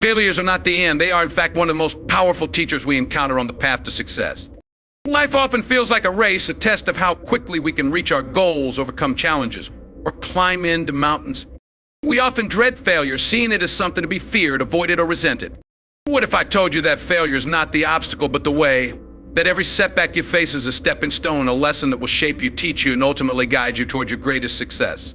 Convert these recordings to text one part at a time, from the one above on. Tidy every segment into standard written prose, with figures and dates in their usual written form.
Failures are not the end. They are, in fact, one of the most powerful teachers we encounter on the path to success. Life often feels like a race, a test of how quickly we can reach our goals, overcome challenges, or climb into mountains. We often dread failure, seeing it as something to be feared, avoided, or resented. What if I told you that failure is not the obstacle, but the way? That every setback you face is a stepping stone, a lesson that will shape you, teach you, and ultimately guide you toward your greatest success.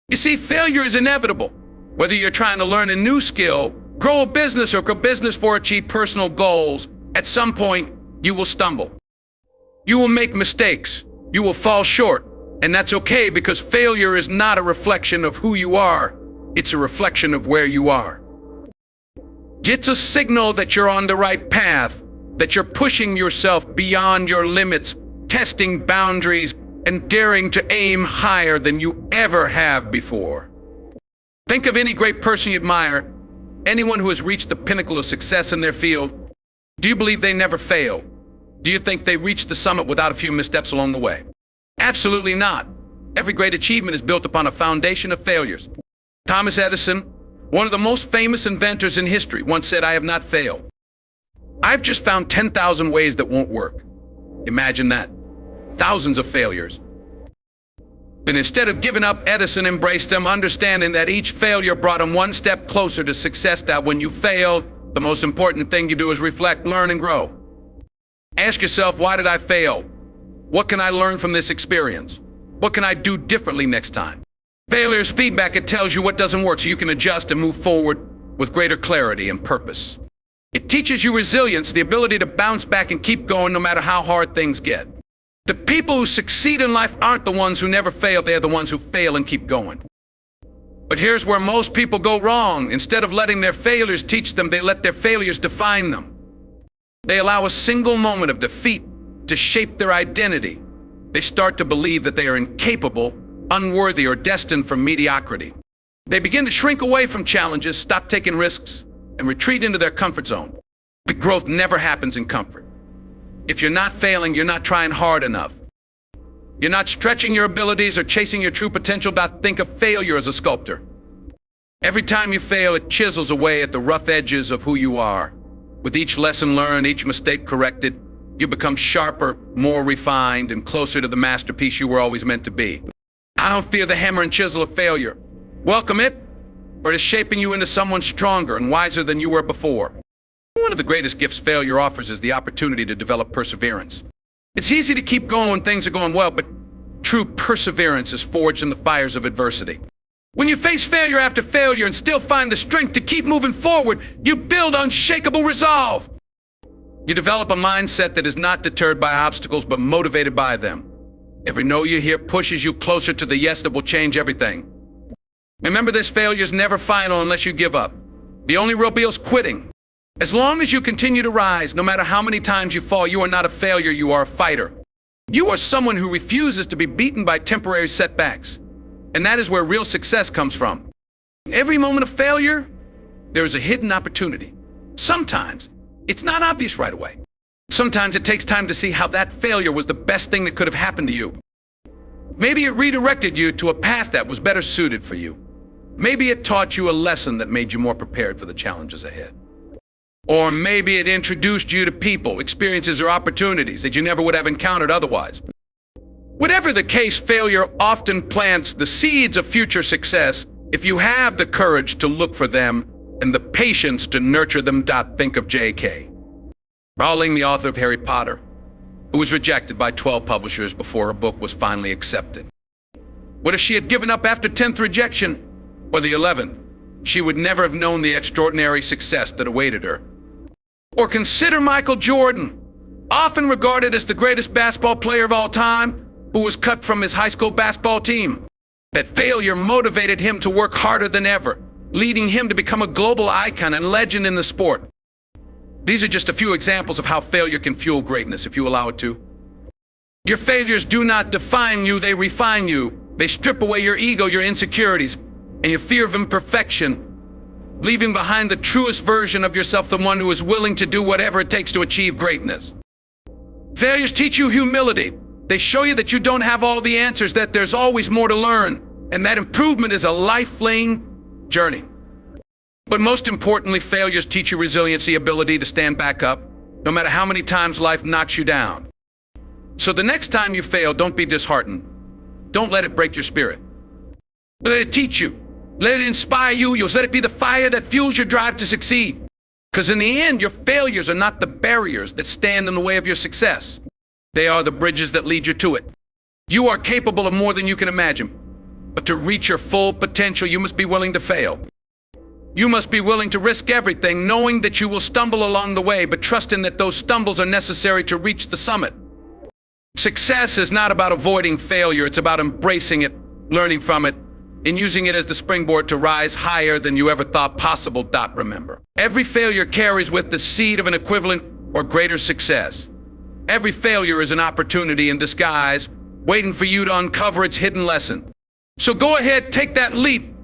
You see, failure is inevitable. Whether you're trying to learn a new skill, grow a business, or grow business for achieve personal goals, at some point, you will stumble. You will make mistakes. You will fall short. And that's okay, because failure is not a reflection of who you are. It's a reflection of where you are. It's a signal that you're on the right path, that you're pushing yourself beyond your limits, testing boundaries, and daring to aim higher than you ever have before. Think of any great person you admire, anyone who has reached the pinnacle of success in their field. Do you believe they never fail? Do you think they reached the summit without a few missteps along the way? Absolutely not. Every great achievement is built upon a foundation of failures. Thomas Edison, one of the most famous inventors in history, once said, "I have not failed. I've just found 10,000 ways that won't work." Imagine that. Thousands of failures. But instead of giving up, Edison embraced them, understanding that each failure brought him one step closer to success. That when you fail, the most important thing you do is reflect, learn, and grow. Ask yourself, why did I fail? What can I learn from this experience? What can I do differently next time? Failure is feedback. It tells you what doesn't work so you can adjust and move forward with greater clarity and purpose. It teaches you resilience, the ability to bounce back and keep going no matter how hard things get. The people who succeed in life aren't the ones who never fail. They're the ones who fail and keep going. But here's where most people go wrong. Instead of letting their failures teach them, they let their failures define them. They allow a single moment of defeat to shape their identity. They start to believe that they are incapable, unworthy, or destined for mediocrity. They begin to shrink away from challenges, stop taking risks, and retreat into their comfort zone. But growth never happens in comfort. If you're not failing, you're not trying hard enough. You're not stretching your abilities or chasing your true potential. Think of failure as a sculptor. Every time you fail, it chisels away at the rough edges of who you are. With each lesson learned, each mistake corrected, you become sharper, more refined, and closer to the masterpiece you were always meant to be. I don't fear the hammer and chisel of failure. Welcome it, for it is shaping you into someone stronger and wiser than you were before. One of the greatest gifts failure offers is the opportunity to develop perseverance. It's easy to keep going when things are going well, but true perseverance is forged in the fires of adversity. When you face failure after failure and still find the strength to keep moving forward, you build unshakable resolve. You develop a mindset that is not deterred by obstacles, but motivated by them. Every no you hear pushes you closer to the yes that will change everything. Remember this, failure is never final unless you give up. The only real deal is quitting. As long as you continue to rise, no matter how many times you fall, you are not a failure, you are a fighter. You are someone who refuses to be beaten by temporary setbacks. And that is where real success comes from. In every moment of failure, there is a hidden opportunity. Sometimes, it's not obvious right away. Sometimes it takes time to see how that failure was the best thing that could have happened to you. Maybe it redirected you to a path that was better suited for you. Maybe it taught you a lesson that made you more prepared for the challenges ahead. Or maybe it introduced you to people, experiences, or opportunities that you never would have encountered otherwise. Whatever the case, failure often plants the seeds of future success if you have the courage to look for them and the patience to nurture them. Think of J.K. Rowling, the author of Harry Potter, who was rejected by 12 publishers before her book was finally accepted. What if she had given up after 10th rejection, or the 11th? She would never have known the extraordinary success that awaited her. Or consider Michael Jordan, often regarded as the greatest basketball player of all time, who was cut from his high school basketball team. That failure motivated him to work harder than ever, leading him to become a global icon and legend in the sport. These are just a few examples of how failure can fuel greatness if you allow it to. Your failures do not define you, they refine you. They strip away your ego, your insecurities, and your fear of imperfection, leaving behind the truest version of yourself, the one who is willing to do whatever it takes to achieve greatness. Failures teach you humility. They show you that you don't have all the answers, that there's always more to learn, and that improvement is a lifelong journey. But most importantly, failures teach you resilience, the ability to stand back up, no matter how many times life knocks you down. So the next time you fail, don't be disheartened. Don't let it break your spirit. Let it teach you. Let it inspire you. You'll let it be the fire that fuels your drive to succeed. Because in the end, your failures are not the barriers that stand in the way of your success. They are the bridges that lead you to it. You are capable of more than you can imagine. But to reach your full potential, you must be willing to fail. You must be willing to risk everything, knowing that you will stumble along the way, but trusting that those stumbles are necessary to reach the summit. Success is not about avoiding failure. It's about embracing it, learning from it, and using it as the springboard to rise higher than you ever thought possible. Remember, every failure carries with the seed of an equivalent or greater success. Every failure is an opportunity in disguise, waiting for you to uncover its hidden lesson. So go ahead, take that leap,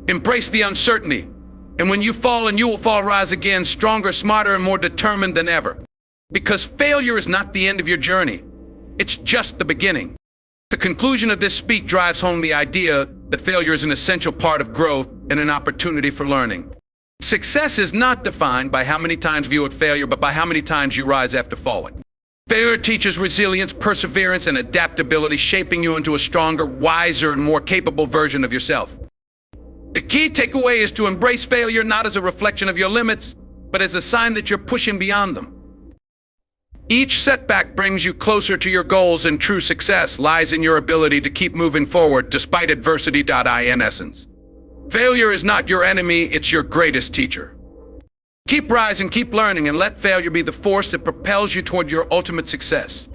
embrace the uncertainty, and when you fall, and you will fall, rise again, stronger, smarter, and more determined than ever. Because failure is not the end of your journey. It's just the beginning. The conclusion of this speech drives home the idea that failure is an essential part of growth and an opportunity for learning. Success is not defined by how many times you view it failure, but by how many times you rise after falling. Failure teaches resilience, perseverance, and adaptability, shaping you into a stronger, wiser, and more capable version of yourself. The key takeaway is to embrace failure not as a reflection of your limits, but as a sign that you're pushing beyond them. Each setback brings you closer to your goals, and true success lies in your ability to keep moving forward despite adversity. In essence, failure is not your enemy, it's your greatest teacher. Keep rising, keep learning, and let failure be the force that propels you toward your ultimate success.